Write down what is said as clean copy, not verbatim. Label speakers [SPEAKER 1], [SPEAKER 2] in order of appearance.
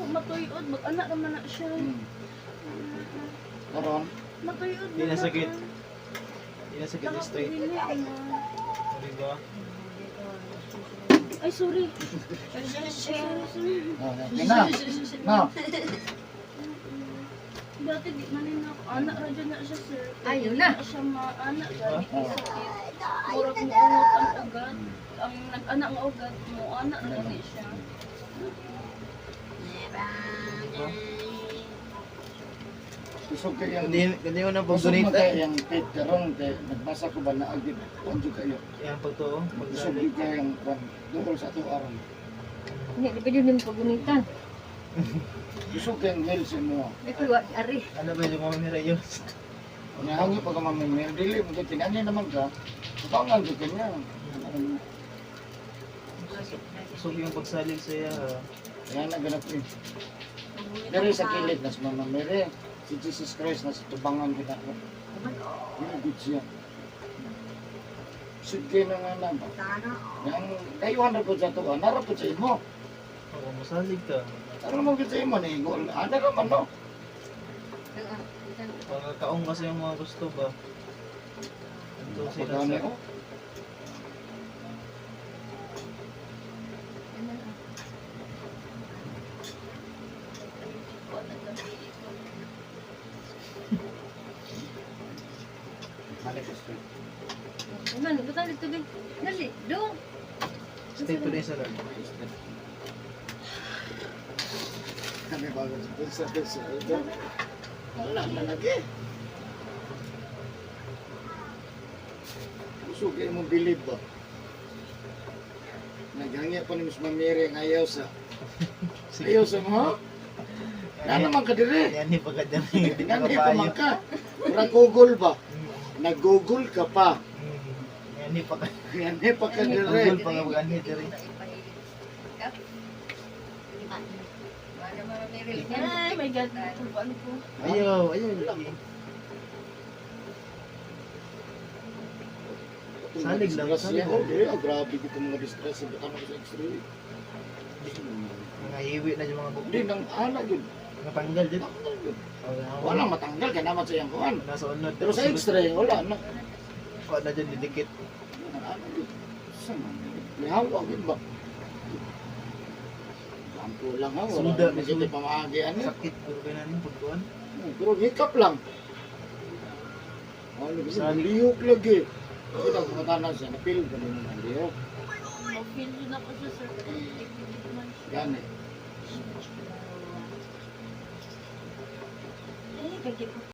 [SPEAKER 1] ako matuyod, mag-anak naman na siya.
[SPEAKER 2] Karon,
[SPEAKER 1] Matuyod
[SPEAKER 3] Di na sakit. Di na sakit yung straight. Diba?
[SPEAKER 1] Ay, sorry. Ay, sorry.
[SPEAKER 2] okay na. No.
[SPEAKER 1] Dati di manin ako. Anak ra dyan na siya, sir.
[SPEAKER 4] Ayun na.
[SPEAKER 1] Di siya maanak. Dati sakit. Murag mo ungot ang ugat. Ang nag-anak nga ugat mo, anak na gani siya.
[SPEAKER 2] Kusog kayo
[SPEAKER 3] Hindi mo na
[SPEAKER 2] kusog
[SPEAKER 3] pag-donate.
[SPEAKER 2] kayo yung pet karon kay nagbasa ko ba na agad anjo kayo.
[SPEAKER 3] Yan pag to.
[SPEAKER 2] Kusog kayo yung doon sa ato aron.
[SPEAKER 4] Hindi, di pa yun yung pagunitan.
[SPEAKER 2] Kusog kayo yung health mo.
[SPEAKER 4] Ito, ari.
[SPEAKER 3] Ano ba yung mga nirayo?
[SPEAKER 2] Nahangi pag mamimir dili mo kay tinanya naman ka. Bangal ko kanya.
[SPEAKER 3] So yung pagsalig saya.
[SPEAKER 2] Yan na ganap eh. Pero sa kilid nas mamamire. Si Jesus Christ nas tubangan kita ko. Hindi good siya. Sige na nga na ba? Yang kayuhan na po sa tuwa, narap po sa imo.
[SPEAKER 3] Oo, masalig ka.
[SPEAKER 2] Ano mo kita imo ni? Ada ka man no?
[SPEAKER 3] Pagkakaong kasi yung mga gusto ba? Ito sila
[SPEAKER 2] Pagkano
[SPEAKER 3] sa...
[SPEAKER 2] ko? Balik ko straight.
[SPEAKER 4] Ano, buta dito din. Dali, doon.
[SPEAKER 3] Stay today sa Lord.
[SPEAKER 2] Kami bago sa pesa. Wala na lagi. Gusto kayo mo believe ba? Naghangi pa ni Miss Mamiri ang ayaw sa... Ayaw sa mo? Yan naman ka dire.
[SPEAKER 3] Yan yung pagkadami. Hindi
[SPEAKER 2] Yan
[SPEAKER 3] ka
[SPEAKER 2] pa man
[SPEAKER 3] kapayo.
[SPEAKER 2] ka. Nag-google ba? Nag-google ka pa.
[SPEAKER 3] Yan yung pagkadami.
[SPEAKER 2] Yan pa ka dire.
[SPEAKER 3] Google pa nga pagkadami dire.
[SPEAKER 1] Ay, my God. Tubuan ko.
[SPEAKER 3] Ayaw, ayaw. lagi. Salig lang, salig.
[SPEAKER 2] Oh, grabe dito mga distress. Ba't ano sa x-ray?
[SPEAKER 3] Mga hiwi na yung mga
[SPEAKER 2] Hindi,
[SPEAKER 3] bukli.
[SPEAKER 2] nang anak yun.
[SPEAKER 3] Natanggal din.
[SPEAKER 2] Walang matanggal ka naman sa iyang kuhan.
[SPEAKER 3] Nasa unod.
[SPEAKER 2] Pero sa x-ray, wala na.
[SPEAKER 3] Wala na dyan didikit.
[SPEAKER 2] Ano yun? Saan man? May hawak yun ba? Lampo lang ha. Wala
[SPEAKER 3] Suda,
[SPEAKER 2] na kita pamahagian eh.
[SPEAKER 3] Sakit. Pero kaya natin pagkuhan.
[SPEAKER 2] Pero hikap lang. Ano kasi, lihok lagi. Kita kumatanan siya, napil ka rin naman lihok.
[SPEAKER 1] Ma-feel yun ako siya, sir. Tignan man siya.
[SPEAKER 2] Yan eh.
[SPEAKER 4] Eh, kagit